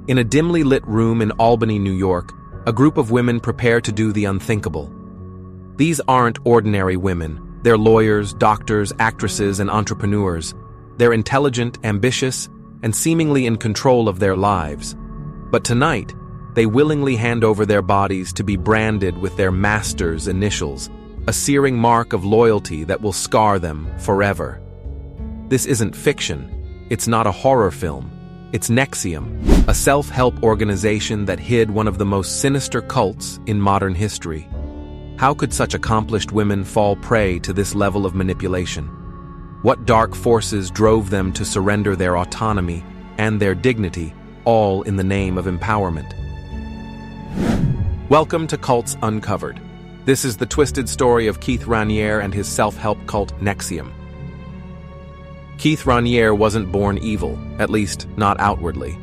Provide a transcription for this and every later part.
In a dimly lit room in Albany, New York, a group of women prepare to do the unthinkable. These aren't ordinary women. They're lawyers, doctors, actresses, and entrepreneurs. They're intelligent, ambitious, and seemingly in control of their lives. But tonight, they willingly hand over their bodies to be branded with their master's initials, a searing mark of loyalty that will scar them forever. This isn't fiction. It's not a horror film. It's NXIVM, a self-help organization that hid one of the most sinister cults in modern history. How could such accomplished women fall prey to this level of manipulation? What dark forces drove them to surrender their autonomy and their dignity, all in the name of empowerment? Welcome to Cults Uncovered. This is the twisted story of Keith Raniere and his self-help cult NXIVM. Keith Raniere wasn't born evil, at least not outwardly.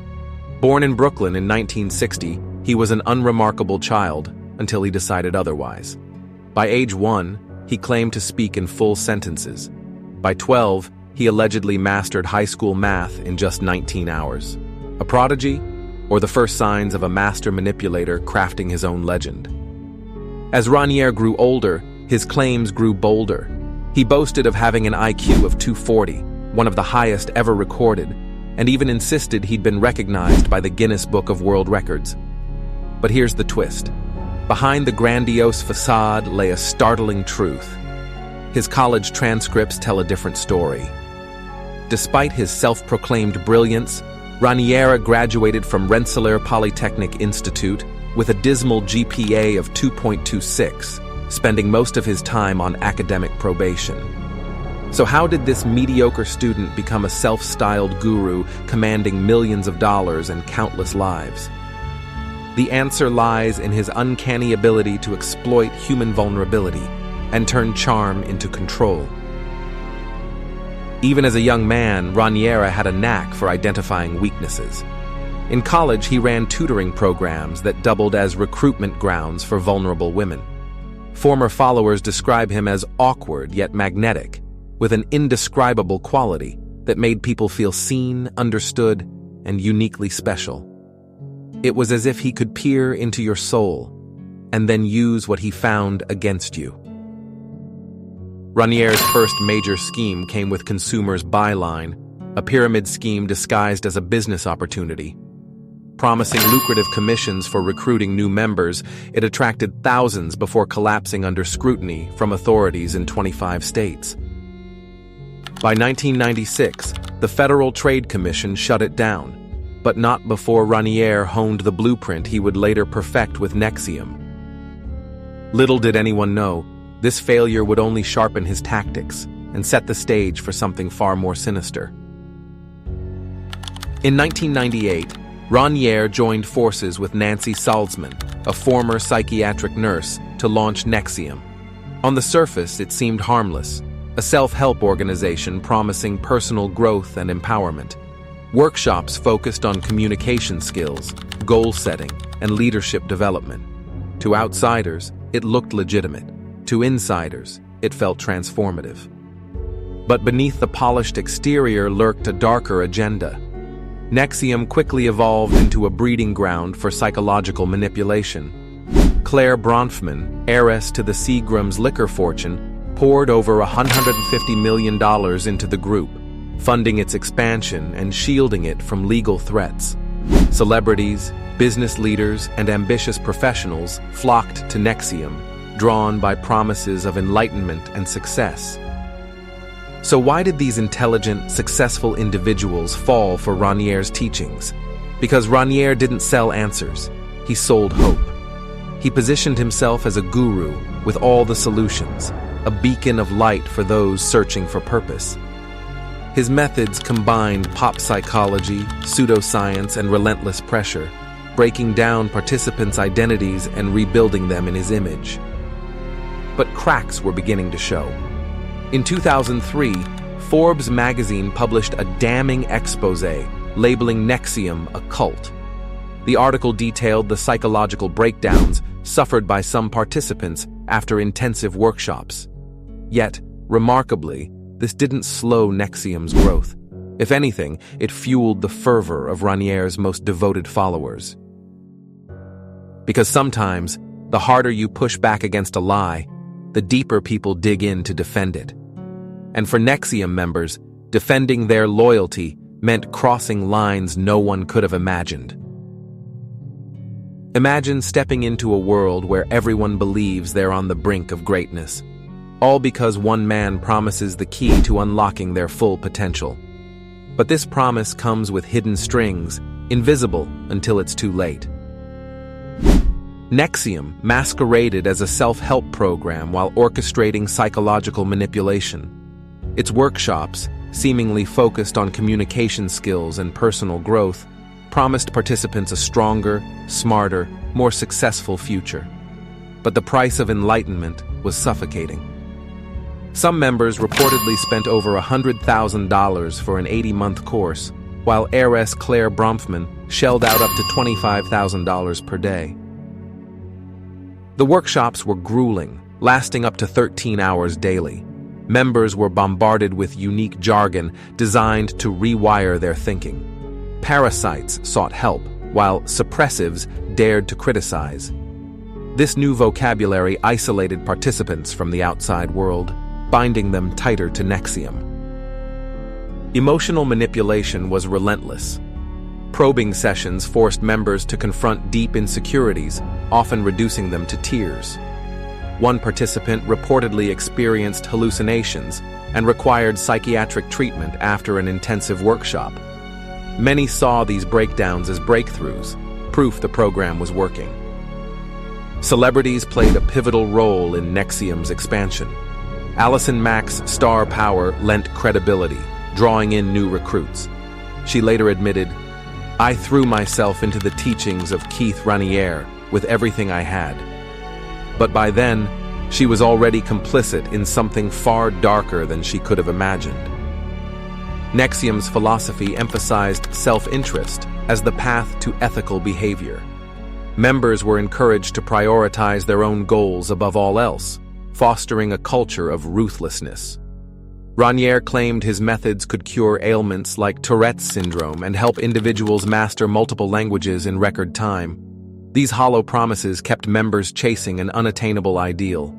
Born in Brooklyn in 1960, he was an unremarkable child until he decided otherwise. By age 1, he claimed to speak in full sentences. By 12, he allegedly mastered high school math in just 19 hours. A prodigy, or the first signs of a master manipulator crafting his own legend? As Raniere grew older, his claims grew bolder. He boasted of having an IQ of 240, one of the highest ever recorded, and even insisted he'd been recognized by the Guinness Book of World Records. But here's the twist. Behind the grandiose facade lay a startling truth. His college transcripts tell a different story. Despite his self-proclaimed brilliance, Raniere graduated from Rensselaer Polytechnic Institute with a dismal GPA of 2.26, spending most of his time on academic probation. So how did this mediocre student become a self-styled guru commanding millions of dollars and countless lives? The answer lies in his uncanny ability to exploit human vulnerability and turn charm into control. Even as a young man, Raniere had a knack for identifying weaknesses. In college, he ran tutoring programs that doubled as recruitment grounds for vulnerable women. Former followers describe him as awkward yet magnetic, with an indescribable quality that made people feel seen, understood, and uniquely special. It was as if he could peer into your soul and then use what he found against you. Raniere's first major scheme came with Consumer's Byline, a pyramid scheme disguised as a business opportunity. Promising lucrative commissions for recruiting new members, it attracted thousands before collapsing under scrutiny from authorities in 25 states. By 1996, the Federal Trade Commission shut it down, but not before Raniere honed the blueprint he would later perfect with NXIVM. Little did anyone know, this failure would only sharpen his tactics and set the stage for something far more sinister. In 1998, Raniere joined forces with Nancy Salzman, a former psychiatric nurse, to launch NXIVM. On the surface, it seemed harmless, a self-help organization promising personal growth and empowerment. Workshops focused on communication skills, goal setting, and leadership development. To outsiders, it looked legitimate. To insiders, it felt transformative. But beneath the polished exterior lurked a darker agenda. NXIVM quickly evolved into a breeding ground for psychological manipulation. Claire Bronfman, heiress to the Seagram's liquor fortune, poured over $150 million into the group, funding its expansion and shielding it from legal threats. Celebrities, business leaders, and ambitious professionals flocked to NXIVM, drawn by promises of enlightenment and success. So why did these intelligent, successful individuals fall for Raniere's teachings? Because Raniere didn't sell answers, he sold hope. He positioned himself as a guru with all the solutions, a beacon of light for those searching for purpose. His methods combined pop psychology, pseudoscience, and relentless pressure, breaking down participants' identities and rebuilding them in his image. But cracks were beginning to show. In 2003, Forbes magazine published a damning expose labeling NXIVM a cult. The article detailed the psychological breakdowns suffered by some participants after intensive workshops. Yet, remarkably, this didn't slow NXIVM's growth. If anything, it fueled the fervor of Raniere's most devoted followers. Because sometimes, the harder you push back against a lie, the deeper people dig in to defend it. And for NXIVM members, defending their loyalty meant crossing lines no one could have imagined. Imagine stepping into a world where everyone believes they're on the brink of greatness, all because one man promises the key to unlocking their full potential. But this promise comes with hidden strings, invisible until it's too late. NXIVM masqueraded as a self-help program while orchestrating psychological manipulation. Its workshops, seemingly focused on communication skills and personal growth, promised participants a stronger, smarter, more successful future. But the price of enlightenment was suffocating. Some members reportedly spent over $100,000 for an 80-month course, while heiress Claire Bromfman shelled out up to $25,000 per day. The workshops were grueling, lasting up to 13 hours daily. Members were bombarded with unique jargon designed to rewire their thinking. Parasites sought help, while suppressives dared to criticize. This new vocabulary isolated participants from the outside world, binding them tighter to NXIVM. Emotional manipulation was relentless. Probing sessions forced members to confront deep insecurities, often reducing them to tears. One participant reportedly experienced hallucinations and required psychiatric treatment after an intensive workshop. Many saw these breakdowns as breakthroughs, proof the program was working. Celebrities played a pivotal role in NXIVM's expansion. Allison Mack's star power lent credibility, drawing in new recruits. She later admitted, "I threw myself into the teachings of Keith Raniere with everything I had." But by then, she was already complicit in something far darker than she could have imagined. NXIVM's philosophy emphasized self-interest as the path to ethical behavior. Members were encouraged to prioritize their own goals above all else, fostering a culture of ruthlessness. Raniere claimed his methods could cure ailments like Tourette's syndrome and help individuals master multiple languages in record time. These hollow promises kept members chasing an unattainable ideal.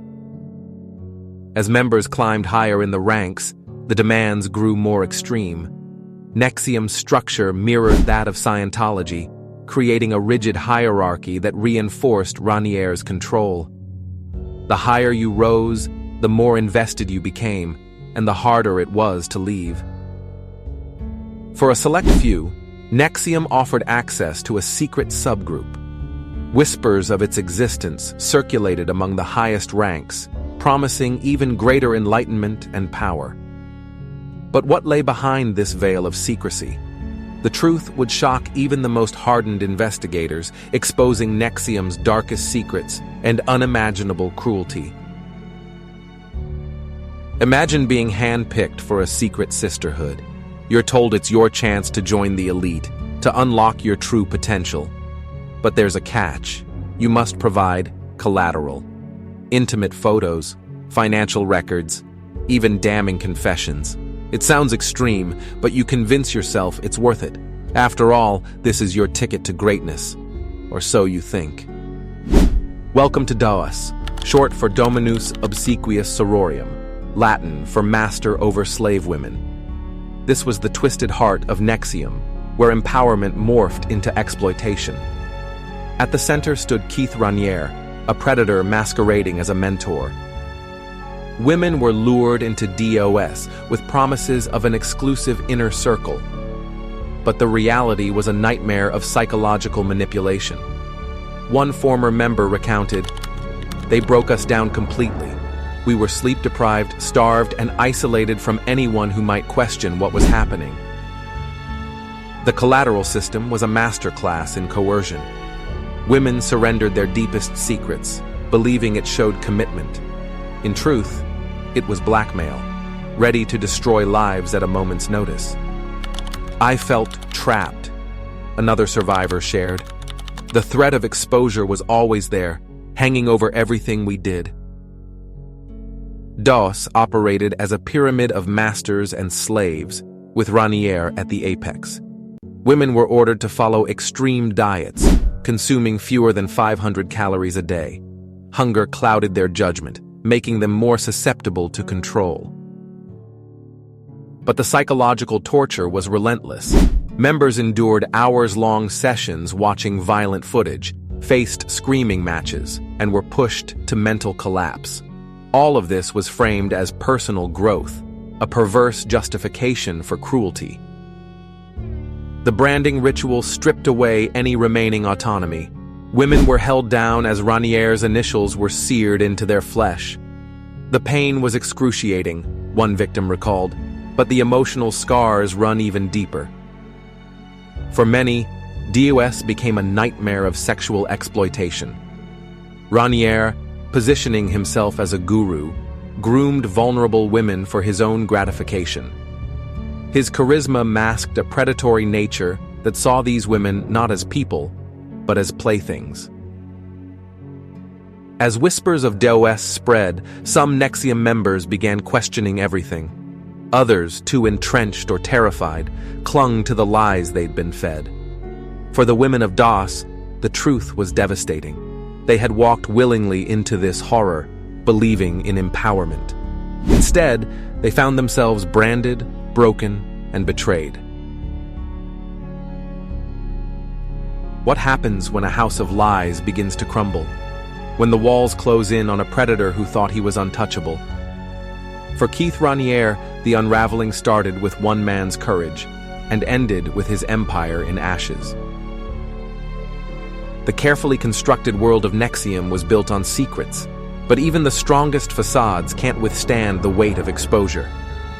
As members climbed higher in the ranks, the demands grew more extreme. NXIVM's structure mirrored that of Scientology, creating a rigid hierarchy that reinforced Raniere's control. The higher you rose, the more invested you became, and the harder it was to leave. For a select few, NXIVM offered access to a secret subgroup. Whispers of its existence circulated among the highest ranks, promising even greater enlightenment and power. But what lay behind this veil of secrecy? The truth would shock even the most hardened investigators, exposing NXIVM's darkest secrets and unimaginable cruelty. Imagine being handpicked for a secret sisterhood. You're told it's your chance to join the elite, to unlock your true potential. But there's a catch. You must provide collateral. Intimate photos, financial records, even damning confessions. It sounds extreme, but you convince yourself it's worth it. After all, this is your ticket to greatness. Or so you think. Welcome to DOS, short for Dominus Obsequious Sororium, Latin for Master over Slave Women. This was the twisted heart of NXIVM, where empowerment morphed into exploitation. At the center stood Keith Raniere, a predator masquerading as a mentor. Women were lured into DOS with promises of an exclusive inner circle. But the reality was a nightmare of psychological manipulation. One former member recounted, "They broke us down completely. We were sleep-deprived, starved, and isolated from anyone who might question what was happening." The collateral system was a masterclass in coercion. Women surrendered their deepest secrets, believing it showed commitment. In truth, it was blackmail, ready to destroy lives at a moment's notice. "I felt trapped," another survivor shared. "The threat of exposure was always there, hanging over everything we did." DOS operated as a pyramid of masters and slaves, with Raniere at the apex. Women were ordered to follow extreme diets, consuming fewer than 500 calories a day. Hunger clouded their judgment, making them more susceptible to control. But the psychological torture was relentless. Members endured hours-long sessions watching violent footage, faced screaming matches, and were pushed to mental collapse. All of this was framed as personal growth, a perverse justification for cruelty. The branding ritual stripped away any remaining autonomy. Women were held down as Raniere's initials were seared into their flesh. The pain was excruciating, one victim recalled, but the emotional scars run even deeper. For many, DOS became a nightmare of sexual exploitation. Raniere, positioning himself as a guru, groomed vulnerable women for his own gratification. His charisma masked a predatory nature that saw these women not as people, but as playthings. As whispers of DOS spread, some NXIVM members began questioning everything. Others, too entrenched or terrified, clung to the lies they'd been fed. For the women of DOS, the truth was devastating. They had walked willingly into this horror, believing in empowerment. Instead, they found themselves branded, broken, and betrayed. What happens when a house of lies begins to crumble? When the walls close in on a predator who thought he was untouchable? For Keith Raniere, the unraveling started with one man's courage and ended with his empire in ashes. The carefully constructed world of NXIVM was built on secrets, but even the strongest facades can't withstand the weight of exposure.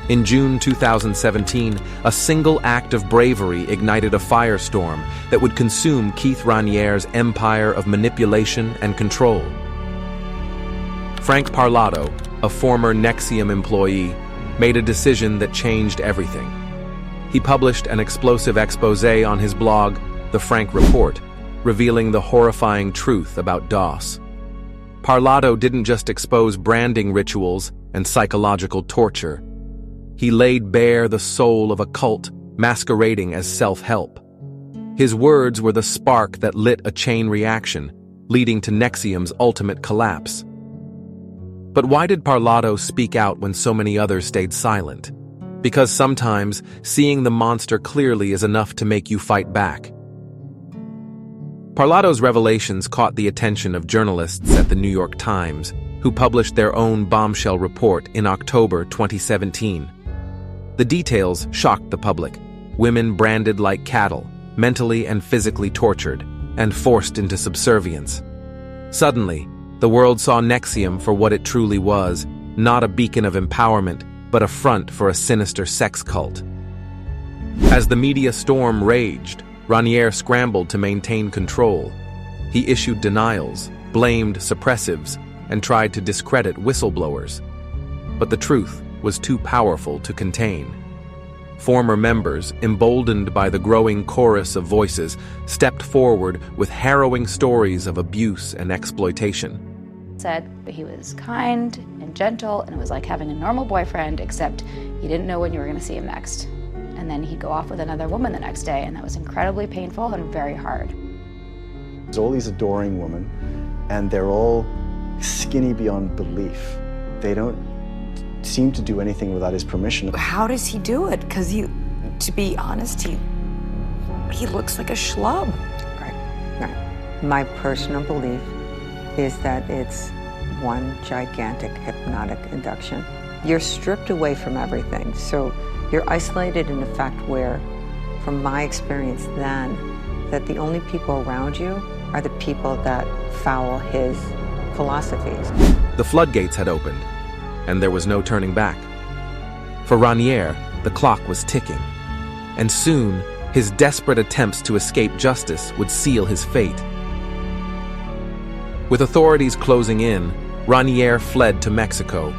In June 2017, a single act of bravery ignited a firestorm that would consume Keith Raniere's empire of manipulation and control. Frank Parlato, a former NXIVM employee, made a decision that changed everything. He published an explosive exposé on his blog, The Frank Report, revealing the horrifying truth about DOS. Parlato didn't just expose branding rituals and psychological torture. He laid bare the soul of a cult masquerading as self-help. His words were the spark that lit a chain reaction, leading to NXIVM's ultimate collapse. But why did Parlato speak out when so many others stayed silent? Because sometimes seeing the monster clearly is enough to make you fight back. Parlato's revelations caught the attention of journalists at the New York Times, who published their own bombshell report in October 2017. The details shocked the public. Women branded like cattle, mentally and physically tortured, and forced into subservience. Suddenly, the world saw NXIVM for what it truly was, not a beacon of empowerment, but a front for a sinister sex cult. As the media storm raged, Raniere scrambled to maintain control. He issued denials, blamed suppressives, and tried to discredit whistleblowers. But the truth was too powerful to contain. Former members, emboldened by the growing chorus of voices, stepped forward with harrowing stories of abuse and exploitation. Said he was kind and gentle, and it was like having a normal boyfriend, except you didn't know when you were going to see him next. And then he'd go off with another woman the next day, and that was incredibly painful and very hard. There's all these adoring women, and they're all skinny beyond belief. They don't seem to do anything without his permission. How does he do it? Because to be honest, he looks like a schlub. Right. My personal belief is that it's one gigantic hypnotic induction. You're stripped away from everything, so you're isolated in the fact where, from my experience then, that the only people around you are the people that foul his philosophies. The floodgates had opened, and there was no turning back. For Raniere, the clock was ticking, and soon his desperate attempts to escape justice would seal his fate. With authorities closing in, Raniere fled to Mexico,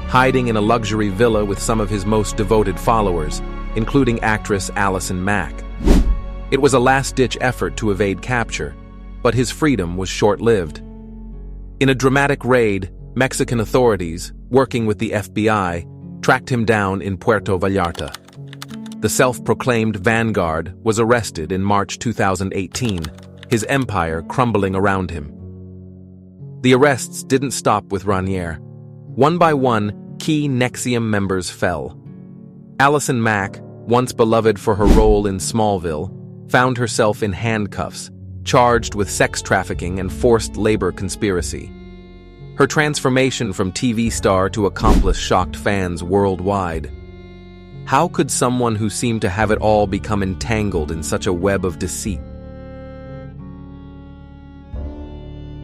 hiding in a luxury villa with some of his most devoted followers, including actress Allison Mack. It was a last-ditch effort to evade capture, but his freedom was short-lived. In a dramatic raid, Mexican authorities, working with the FBI, tracked him down in Puerto Vallarta. the self-proclaimed vanguard, was arrested in March 2018, his empire crumbling around him. The arrests didn't stop with Raniere. One by one, key NXIVM members fell. Allison Mack, once beloved for her role in Smallville, found herself in handcuffs, charged with sex trafficking and forced labor conspiracy. Her transformation from TV star to accomplice shocked fans worldwide. How could someone who seemed to have it all become entangled in such a web of deceit?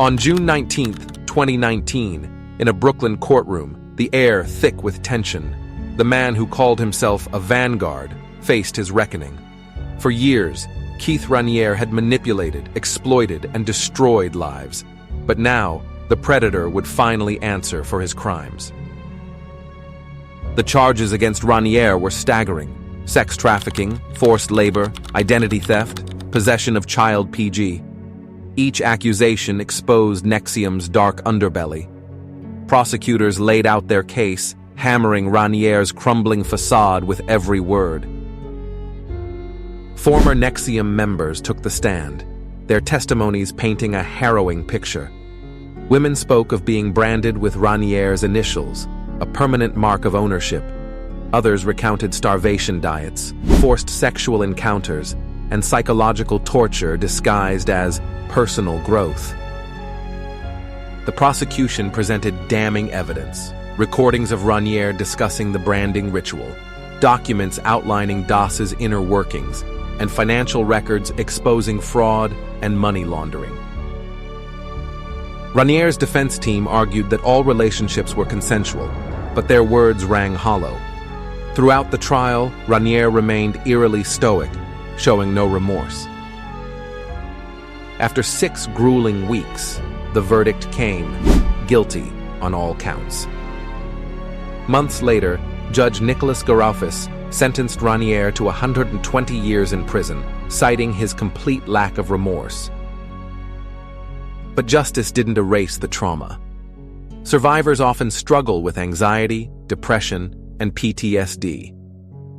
On June 19, 2019, in a Brooklyn courtroom, the air thick with tension, the man who called himself a vanguard faced his reckoning. For years, Keith Raniere had manipulated, exploited, and destroyed lives. But now, the predator would finally answer for his crimes. The charges against Raniere were staggering: sex trafficking, forced labor, identity theft, possession of child PG. Each accusation exposed NXIVM's dark underbelly. Prosecutors laid out their case, hammering Raniere's crumbling facade with every word. Former NXIVM members took the stand, their testimonies painting a harrowing picture. Women spoke of being branded with Raniere's initials, a permanent mark of ownership. Others recounted starvation diets, forced sexual encounters, and psychological torture disguised as personal growth. The prosecution presented damning evidence: recordings of Raniere discussing the branding ritual, documents outlining DOS's inner workings, and financial records exposing fraud and money laundering. Raniere's defense team argued that all relationships were consensual, but their words rang hollow. Throughout the trial, Raniere remained eerily stoic, showing no remorse. After 6 grueling weeks, the verdict came: guilty on all counts. Months later, Judge Nicholas Garofis sentenced Raniere to 120 years in prison, citing his complete lack of remorse. But justice didn't erase the trauma. Survivors often struggle with anxiety, depression, and PTSD.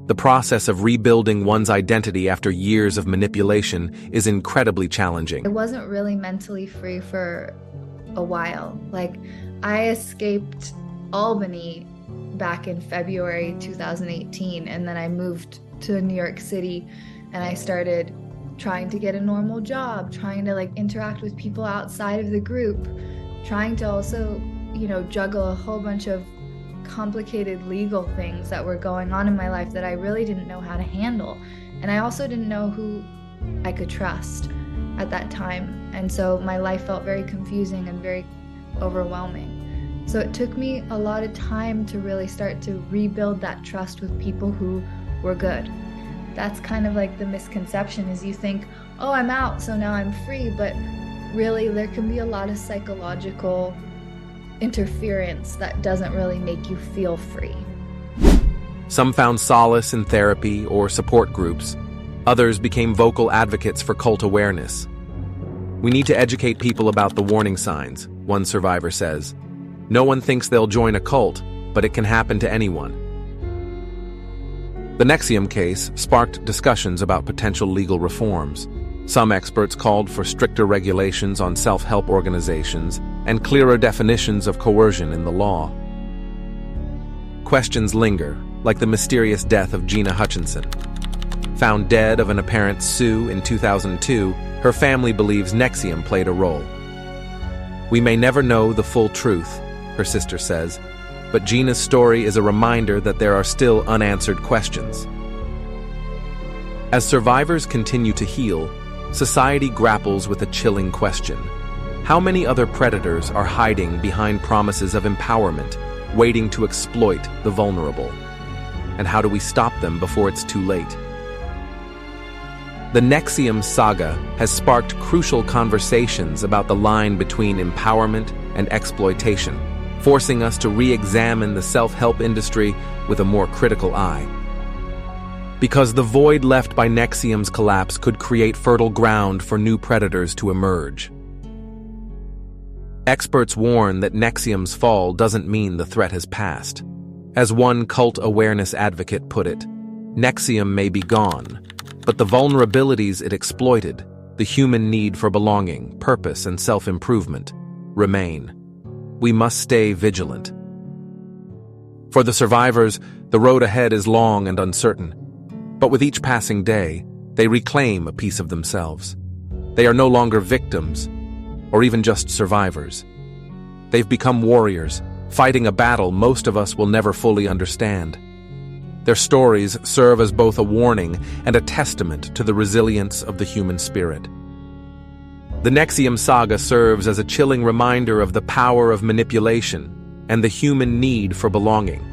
The process of rebuilding one's identity after years of manipulation is incredibly challenging. I wasn't really mentally free for a while. I escaped Albany back in February 2018, and then I moved to New York City, and I started trying to get a normal job, trying to interact with people outside of the group, trying to also, juggle a whole bunch of complicated legal things that were going on in my life that I really didn't know how to handle. And I also didn't know who I could trust at that time. And so my life felt very confusing and very overwhelming. So it took me a lot of time to really start to rebuild that trust with people who were good. That's kind of the misconception, is you think, oh, I'm out, so now I'm free. But really, there can be a lot of psychological interference that doesn't really make you feel free. Some found solace in therapy or support groups. Others became vocal advocates for cult awareness. We need to educate people about the warning signs, one survivor says. No one thinks they'll join a cult, but it can happen to anyone. The NXIVM case sparked discussions about potential legal reforms. Some experts called for stricter regulations on self-help organizations and clearer definitions of coercion in the law. Questions linger, like the mysterious death of Gina Hutchinson. Found dead of an apparent Sue in 2002, her family believes NXIVM played a role. We may never know the full truth, her sister says, but Gina's story is a reminder that there are still unanswered questions. As survivors continue to heal, society grapples with a chilling question. How many other predators are hiding behind promises of empowerment, waiting to exploit the vulnerable? And how do we stop them before it's too late? The NXIVM saga has sparked crucial conversations about the line between empowerment and exploitation, forcing us to re-examine the self-help industry with a more critical eye. Because the void left by NXIVM's collapse could create fertile ground for new predators to emerge. Experts warn that NXIVM's fall doesn't mean the threat has passed. As one cult awareness advocate put it, NXIVM may be gone, but the vulnerabilities it exploited, the human need for belonging, purpose, and self-improvement, remain. We must stay vigilant. For the survivors, the road ahead is long and uncertain, but with each passing day, they reclaim a piece of themselves. They are no longer victims, or even just survivors. They've become warriors, fighting a battle most of us will never fully understand. Their stories serve as both a warning and a testament to the resilience of the human spirit. The NXIVM saga serves as a chilling reminder of the power of manipulation and the human need for belonging.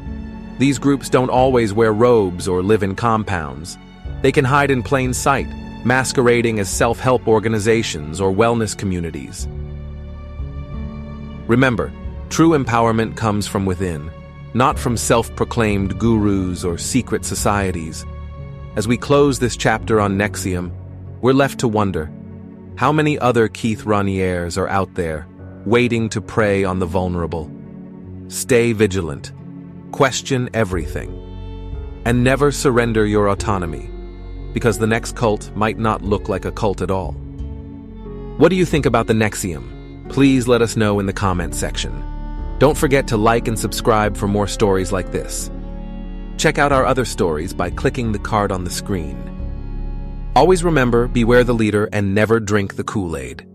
These groups don't always wear robes or live in compounds. They can hide in plain sight, masquerading as self-help organizations or wellness communities. Remember, true empowerment comes from within, not from self-proclaimed gurus or secret societies. As we close this chapter on NXIVM, we're left to wonder, how many other Keith Ranieres are out there, waiting to prey on the vulnerable? Stay vigilant, question everything, and never surrender your autonomy, because the next cult might not look like a cult at all. What do you think about the NXIVM? Please let us know in the comment section. Don't forget to like and subscribe for more stories like this. Check out our other stories by clicking the card on the screen. Always remember, beware the leader and never drink the Kool-Aid.